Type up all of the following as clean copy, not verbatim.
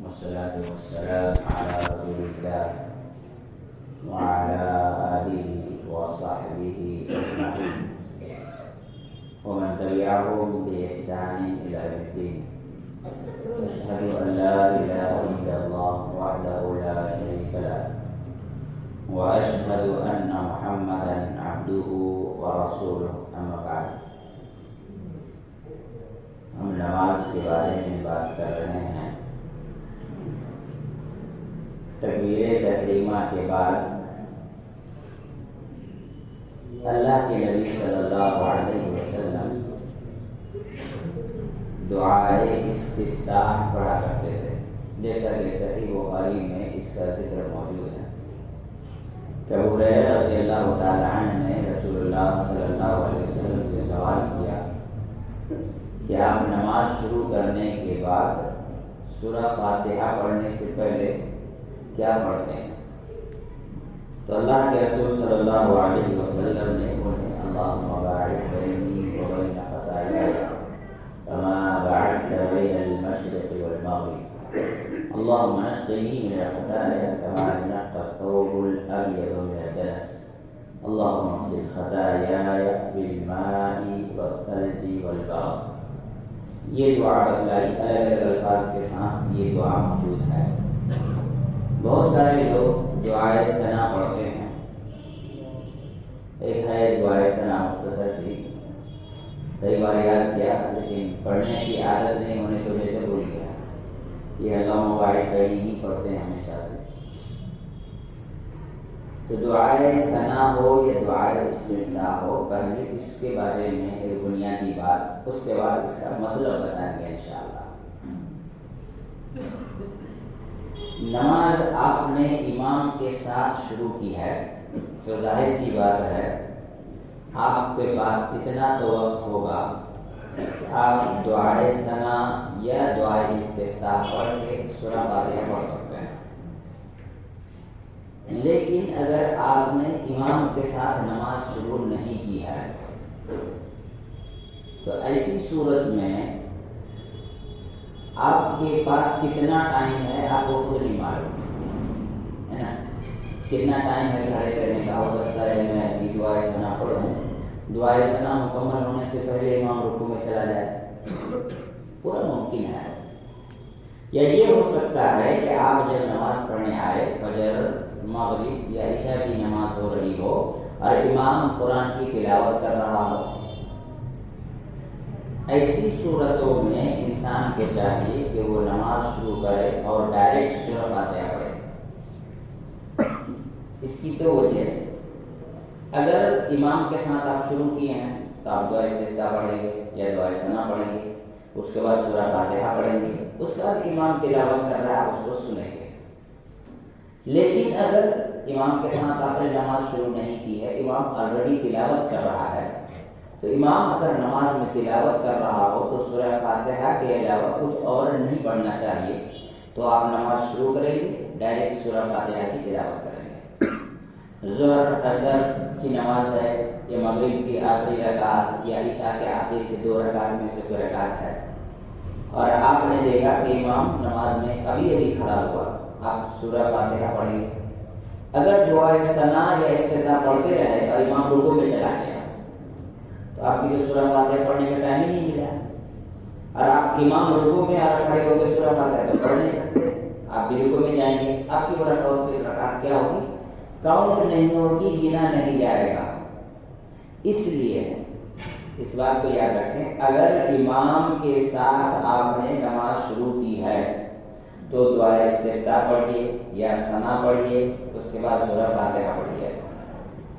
والصلاة والسلام على رسول الله وعلى آله وصحبه أجمعين ومن تبعهم بإحسان إلى يوم الدين. أشهد أن لا إله إلا الله وحده لا شريك له وأشهد أن محمدا عبده ورسوله. أما بعد، ہم نماز کے بارے میں بات کر رہے ہیں. تکبیر تحریمہ کے بعد اللہ کے نبی صلی اللہ علیہ وسلم دعائے استفتاح پڑھا کرتے تھے، جیسا کہ صحیح بخاری میں اس کا ذکر موجود ہے. ابو ہریرہ رضی اللہ تعالی عنہ نے رسول اللہ صلی اللہ علیہ وسلم سے سوال کیا کہ آپ نماز شروع کرنے کے بعد سورہ فاتحہ پڑھنے سے پہلے کیا پڑھتے ہیں؟ تو اللہ کے رسول صلی اللہ علیہ وسلم نے انہیں اللہم باعد بینی وبین خطایائی کما باعدت بین المشرق والمغرب اللہم نقنی من الخطایا کما ينقى الثوب الابيض من الدنس اللہم اغسل خطایاي بالماء والثلج والبرد. یہ دعا بتلائی، الگ الگ الفاظ کے ساتھ یہ دعا موجود ہے. بہت سارے لوگ دعائے ثنا پڑھتے ہیں. ایک ہے دعائے ثنا مختصر سی، کئی بار یاد کیا لیکن پڑھنے کی عادت نہیں ہونے کی وجہ سے بھول گیا. یہ اللہم باعد بینی ہی پڑھتے ہیں ہمیشہ سے. تو دعائے ثنا ہو یا دعائے استفتاح ہو، پہلے اس کے بارے میں ایک بنیادی بات، اس کے بعد اس کا مطلب بتائیں گے انشاءاللہ. نماز آپ نے امام کے ساتھ شروع کی ہے تو ظاہر سی بات ہے آپ کے پاس اتنا تو وقت ہوگا کہ آپ دعائے ثنا یا دعائے استفتاح پڑھ کے سورہ فاتحہ پڑھ سکتے ہیں. لیکن اگر آپ نے امام کے ساتھ نماز شروع نہیں کی ہے تو ایسی صورت میں آپ کے پاس کتنا ٹائم ہے آپ کو خود نہیں معلوم ہے نا. کتنا ٹائم ہے کھڑے کرنے کا؟ ہو سکتا ہے میں دعائے ثنا پڑھوں، دعائے ثنا مکمل ہونے سے پہلے امام رکوع میں چلا جائے، پورا ممکن ہے. یا یہ ہو سکتا ہے کہ آپ جب نماز پڑھنے آئے، فجر، مغرب یا عشاء کی نماز ہو رہی ہو اور امام قرآن کی تلاوت کر رہا ہو. ایسی صورتوں میں انسان کو چاہیے کہ وہ نماز شروع کرے اور ڈائریکٹ سورہ فاتحہ پڑھے. اس کی تو وجہ ہے، اگر امام کے ساتھ آپ شروع کیے ہیں تو آپ دعا استفتاح پڑھیں گے یا دعا ثنا پڑھیں گے، اس کے بعد سورہ فاتحہ پڑھیں گے، اس کے بعد امام تلاوت کر رہا ہے آپ اس کو سنیں گے. لیکن اگر امام کے ساتھ آپ نے نماز شروع نہیں کی ہے، امام آلریڈی تلاوت کر رہا ہے، تو امام اگر نماز میں تلاوت کر رہا ہو تو سورہ فاتحہ کے علاوہ کچھ اور نہیں پڑھنا چاہیے. تو آپ نماز شروع کریں گے، ڈائریکٹ سورہ فاتحہ کی تلاوت کریں گے. ظہر عصر کی نماز ہے یا مغرب کی آخری رکعت یا عشاء کے آخر کے 2 رکعت میں سے کوئی رکعت ہے اور آپ نے دیکھا کہ امام نماز میں ابھی کھڑا ہوا، آپ سورہ فاتحہ پڑھیں گے. اگر دعائے ثنا یا افتتاح پڑھتے رہے اور امام رکوع میں چلا گیا تو آپ کی جو سورہ فاتحہ پڑھنے کا ٹائم ہی نہیں ملا. اور آپ امام رکوع میں کھڑے ہو گئے سورہ فاتحہ تو پڑھ نہیں سکتے، آپ بھی رکوع میں جائیں گے، آپ کی وہ رکعت کیا ہوگی؟ کاؤنٹ نہیں ہوگی، گنا نہیں جائے گا. اس لیے اس بات کو یاد رکھیں، اگر امام کے ساتھ آپ نے نماز شروع کی ہے تو دعائے استفتاح پڑھیے یا ثنا پڑھیے، اس کے بعد سورہ فاتحہ پڑھیے.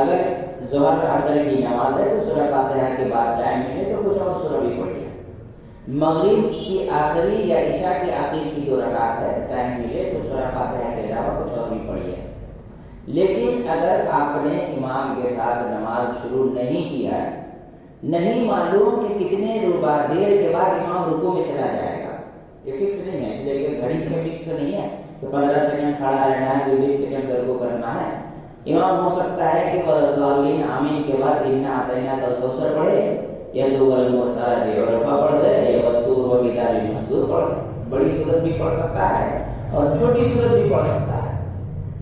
اگر ظہر عصر کی نماز ہے تو سورہ فاتحہ کے بعد ٹائم ملے تو کچھ اور سورہ بھی پڑھیے. مغرب کی آخری یا عشاء کے آخر کی 2 رکعت ہے، ٹائم ملے تو سورہ فاتحہ کے علاوہ کچھ اور بھی پڑھیے. لیکن اگر آپ نے امام کے ساتھ نماز شروع نہیں کیا ہے، نہیں معلوم کہ کتنے دیر کے بعد امام رکوع میں چلا جائے گا، یہ فکس نہیں ہے. اس لیے گھڑی میں فکس تو نہیں ہے کہ 15 سیکنڈ کھڑا رہنا ہے، 20 سیکنڈ کو کرنا ہے. امام ہو سکتا ہے کہ آمین کے بعد انا اعطیناک الکوثر پڑھے یا تو والمرسلات عرفا پڑھ دے یا والطور وکتاب مسطور پڑھ دے. بڑی صورت بھی پڑھ سکتا ہے اور چھوٹی صورت بھی پڑھ سکتا ہے.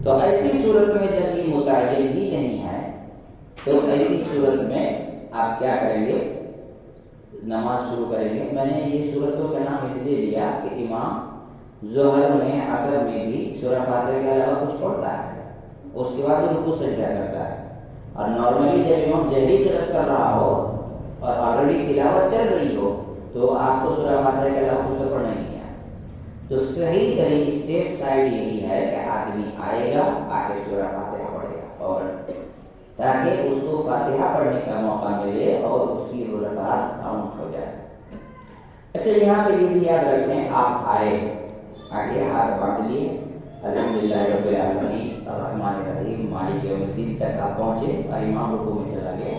تو ایسی صورت میں جب یہ متعین ہی نہیں ہے تو ایسی صورت میں آپ کیا کریں گے؟ نماز شروع کریں گے. میں نے یہ صورتوں کا نام اس لیے لیا کہ امام ظہر میں عصر میں بھی سورہ فاتحہ کے علاوہ کچھ پڑھتا ہے، اس کے بعد رکوع سجدہ کرتا ہے. اور نارملی جب امام جہری قرأت کر رہا ہو اور آلریڈی تلاوت چل رہی ہو تو آپ کو سورہ فاتحہ کے علاوہ کچھ تو پڑھنا ہی ہے. تو صحیح طریقے سیف سائڈ یہی ہے کہ آدمی آئے گا، آ کے سورہ فاتحہ پڑھے گا فوراً، تاکہ اس کو فاتحہ پڑھنے کا موقع ملے اور اس کی رکعات کاؤنٹ ہو جائے. اچھا یہاں پہ یہ بھی یاد رکھیں، آپ آئے، آگے ہاتھ بانٹ لیے، الحمدللہ رب العالمین الرحمن الرحیم مالک یوم الدین تک آپ پہنچے اور امام رکوع میں چلا گیا،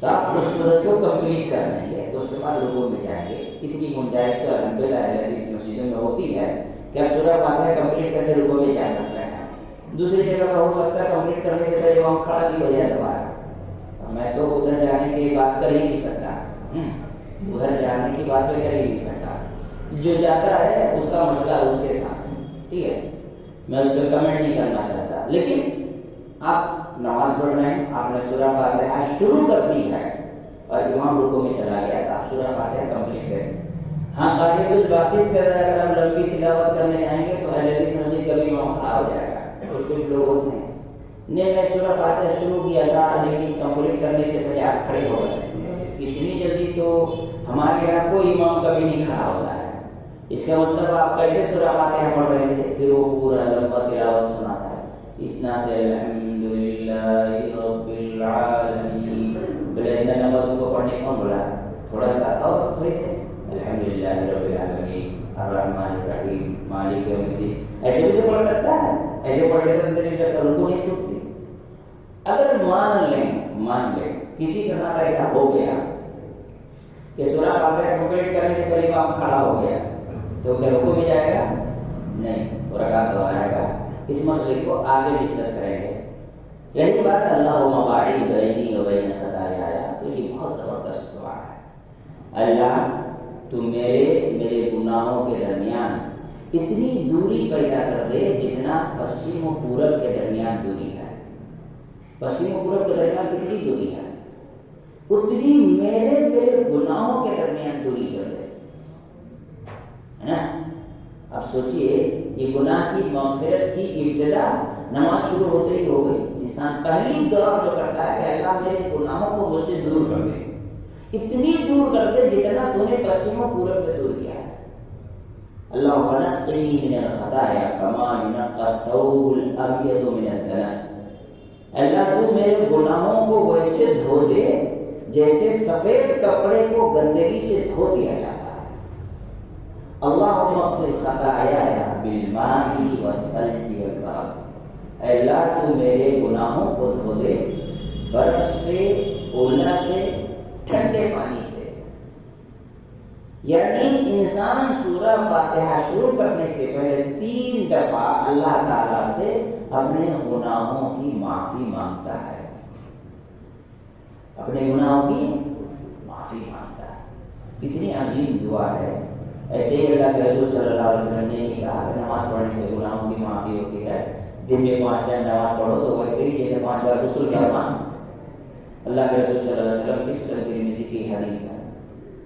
تو آپ اس صورت کو کمپلیٹ کرنا ہے. اس کے بعد رکوع میں جائیں گے. اتنی گنجائش تو الحمدللہ حدیث مسجدوں میں ہوتی ہے کہ آپ سورہ فاتحہ کمپلیٹ کر کے رکوع میں جا سکتے ہیں. دوسری جگہ پر ہو سکتا ہے کمپلیٹ کرنے سے پہلے وہاں کھڑا بھی ہو جائے دوبارہ. میں تو ادھر جانے کی بات کر ہی نہیں سکتا، ادھر جانے کی بات تو کر ہی نہیں سکتا. جو جاتا ہے اس کا مسئلہ اس کے ساتھ، ٹھیک ہے، میں اس پہ کمنٹ نہیں کرنا چاہتا. لیکن آپ نماز پڑھ رہے ہیں، آپ نے سورہ فاتحہ شروع کر دی ہے اور امام رکوع میں چلا گیا تو آپ سورہ فاتحہ کمپلیٹ کریں. ہاں قاری الباسط کہہ رہا ہے اگر ہم لمبی تلاوت کرنے آئیں گے تو اہل حدیث مسجد کا بھی امام کھڑا ہو جائے گا. کچھ لوگ ہوتے ہیں نہیں میں سورہ فاتحہ شروع کیا تھا لیکن کمپلیٹ کرنے سے پہلے آپ کھڑے ہو گئے. اتنی جلدی تو ہمارے یہاں کوئی امام کبھی نہیں کھڑا ہوتا ہے. اس کا مطلب آپ کیسے سورہ فاتحہ پڑھ رہے تھے؟ پھر وہ پورا لمبا تلاوت سناتا ہے اتنا سے الحمدللہ رب العالمین. بلے اتنا لمبا تم کو پڑھنے کون بولا؟ تھوڑا سا اور صحیح سے الحمدللہ رب العالمین الرحمن الرحیم مالک یوم الدین. ایسے بھی تو پڑھ سکتا ہے. ایسے پڑھ کے تو میری رکوع نہیں چھوٹتی. اگر مان لیں کسی کے ساتھ ایسا ہو گیا کہ سورہ فاتحہ کمپلیٹ کرنے سے پہلے امام کھڑا ہو گیا تو کیا رکوع میں جائے گا؟ نہیں، وہ رکعت دوہرائے گا. اس مسئلے کو آگے ڈسکس کریں گے. یہی بات اللہم باعد بینی و بین خطایا، تو یہ بہت زبردست دعا ہے. اللہ تو میرے گناہوں کے درمیان اتنی دوری پیدا کر دے جتنا پشچم و پورب کے درمیان دوری ہے. پشچم و پورب کے درمیان کتنی دوری ہے؟ اتنی میرے گناہوں کے درمیان دوری کر دے، ہے نا. اب سوچئے یہ گناہ کی مغفرت کی ابتدا نماز شروع ہوتے ہی ہو گئی. انسان پہلی دعا جو کرتا ہے کہ اللہ میرے گناہوں کو مجھ سے دور کر دے، اتنی دور کر دے جتنا تو نے پشچم و پورب میں دور کیا ہے. اللہم نقنی من الخطایا کما ینقی الثوب الابیض من الدنس. اللہ تو میرے گناہوں کو ویسے دھو دے جیسے سفید کپڑے کو گندگی سے دھو دیا جاتا ہے. اللہم اغسل خطایا بالماء والثلج والبرد. اے اللہ تو میرے گناہوں کو دھو دے برف سے، اولا سے، ٹھنڈے پانی سے. یعنی انسان سورہ فاتحہ شروع کرنے سے پہلے 3 دفعہ اللہ تعالیٰ سے اپنے گناہوں کی معافی مانگتا ہے. اپنے گناہوں کی معافی مانگتا ہے. کتنی عجیب دعا ہے. ایسے ہی اللہ کے رسول صلی اللہ علیہ وسلم نے نہیں کہا کہ نماز پڑھنے سے گناہوں کی معافی ہوتی ہے. دن میں 5 ٹائم نماز پڑھو تو ویسے ہی جیسے 5 بار غسل کرنا. اللہ کے رسول صلی اللہ علیہ وسلم کی سنن ترمذی کی حدیث ہے.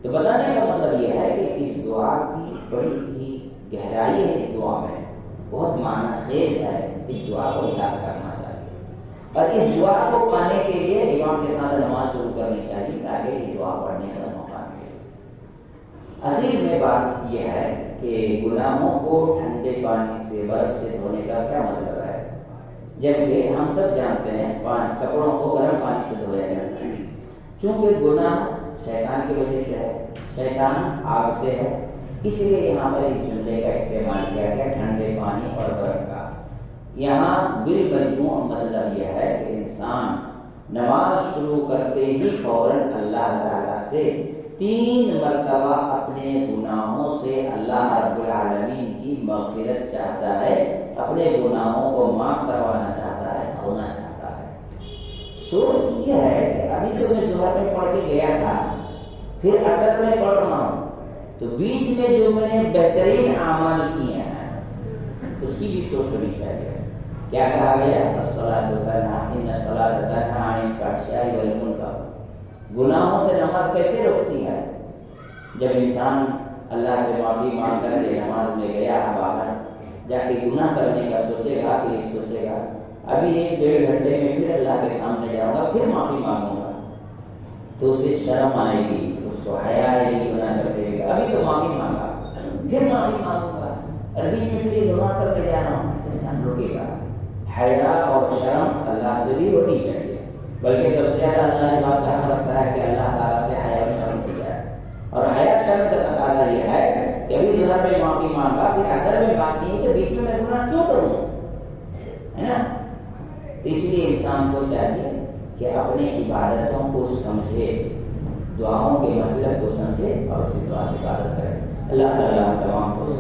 تو بتانے کا مطلب یہ ہے کہ اس دعا کی بڑی ہی گہرائی ہے. اس دعا میں بہت معنی خیز ہے. اس دعا کو یاد کرنا چاہیے اور اس دعا کو پانے کے لیے امام کے ساتھ نماز شروع کرنی چاہیے تاکہ یہ دعا پڑھنے کا موقع ملے. اصل میں بات یہ ہے کہ گناہوں کو ٹھنڈے پانی سے، برف سے دھونے کا کیا مطلب ہے؟ جبکہ ہم سب جانتے ہیں کپڑوں کو گرم پانی سے دھویا جاتا ہے. چونکہ گناہ شیطان کی وجہ سے ہے، شیطان آگ سے ہے، اس لیے یہاں پر اس جملے کا استعمال کیا گیا ٹھنڈے پانی اور برف کا. یہاں بالمجموع مطلب یہ ہے کہ انسان نماز شروع کرتے ہی فوراً اللہ تعالیٰ سے 3 مرتبہ اپنے گناہوں سے اللہ رب العالمین کی مغفرت چاہتا ہے، اپنے گناہوں کو معاف کروانا چاہتا ہے، دھونا چاہتا ہے. سوچ یہ ہے کہ ابھی تو میں ظہر میں پڑھ کے گیا تھا پھر اثر میں پڑھ رہا ہوں تو بیچ میں جو میں نے بہترین اعمال کیے ہیں اس کی بھی سوچ ہونی چاہیے. کیا کہا گیا؟ الصلاۃ تنہی ان الصلاۃ تنہی عن الفحشاء والمنکر. گناہوں سے نماز کیسے روکتی ہے؟ جب انسان اللہ سے معافی مانگ کر کے نماز میں گیا باہر جا کے گناہ کرنے کا سوچے گا کہ سوچے گا ابھی 1-1.5 گھنٹے میں پھر اللہ کے سامنے جاؤں گا پھر معافی مانگوں گا تو اسے شرم آئے گی, اس کو حیا آئے گی گناہ کرتے ہوئے. ابھی تو معافی مانگا پھر معافی مانگوں گا اور بیچ میں پھر یہ گناہ کر کے جا رہا ہوں تو انسان روکے گا. حیا اور شرم اللہ سے بھی ہونی چاہیے, بلکہ سب سے زیادہ اللہ اس بات کا حق رکھتا ہے کہ اللہ تعالیٰ سے حیا اور شرم کی جائے. اور حیا شرم کا تقاضا یہ ہے کہ ابھی ظہر میں معافی مانگا پھر اثر میں بات نہیں ہے کہ بیچ میں گناہ کیوں کروں, ہے نا. تو اس لیے انسان کو چاہیے کہ اپنے عبادتوں کو سمجھے, دعاؤں کے مطلب کو سمجھے اور اسی طرح عبادت کرے. اللہ تعالیٰ تمام کو